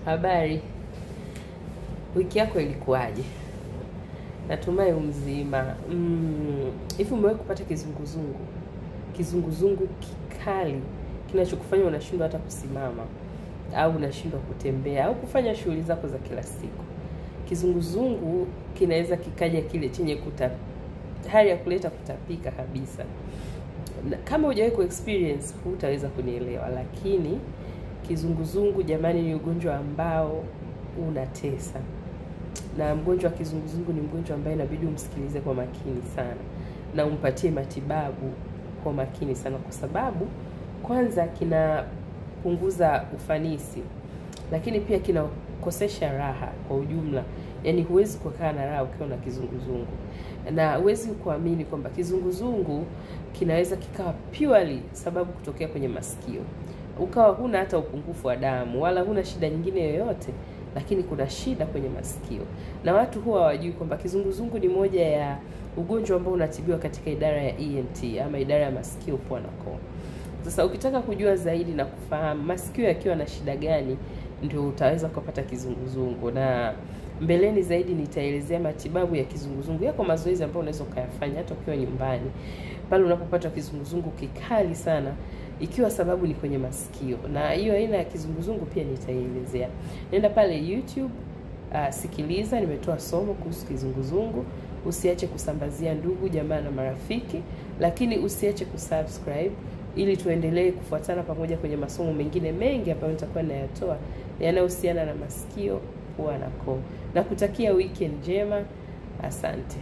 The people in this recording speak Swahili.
Habari. Wiki yako ilikuwaje? Natumai mzima. Hivi umewahi kupata kizunguzungu? Kizunguzungu kikali kinachokufanya unashindwa hata kusimama au unashindwa kutembea au kufanya shughuli zako za kila siku. Kizunguzungu kinaweza kikaja kile chenye hali ya kuleta kutapika kabisa. Kama hujawahi ku-experience hutaweza kunielewa, lakini kizunguzungu jamani ni ugonjwa ambao unatesa. Na mgonjwa wa kizunguzungu ni mgonjwa ambaye inabidi umsikilize kwa makini sana na umpatie matibabu kwa makini sana, kwa sababu kwanza kinapunguza ufanisi, lakini pia kinakosesha raha kwa ujumla. Yaani huwezi kukaa na raha ukiwa na kizunguzungu. Na huwezi kuamini kwamba kizunguzungu kinaweza kikawa purely sababu kutokea kwenye masikio. Ukawa huna hata upungufu wa damu wala huna shida nyingine yoyote, lakini kuna shida kwenye masikio. Na watu huwa hawajui kwamba kizunguzungu ni moja ya ugonjwa ambao unatibiwa katika idara ya ENT ama idara ya masikio, pua na koo. Sasa ukitaka kujua zaidi na kufahamu masikio yakiwa na shida gani, ndio utaweza kupata kizunguzungu. Na mbeleni zaidi nitaelezea matibabu ya kizunguzungu. Yako mazoezi ambayo unaweza kuyafanya hata ukiwa nyumbani pale unapopata kizunguzungu kikali sana, ikiwa sababu ni kwenye masikio. Na hiyo aina ya kizunguzungu pia nitaelezea. Nenda pale YouTube, sikiliza, nimetoa somo kuhusu kizunguzungu. Usiache kusambazia ndugu, jamaa na marafiki, lakini usiache kusubscribe ili tuendelee kufuatana pamoja kwenye masomo mengine mengi ambayo nitakuwa nayatoa yanayohusiana na masikio, pua na koo. Nakutakia weekend njema. Asante.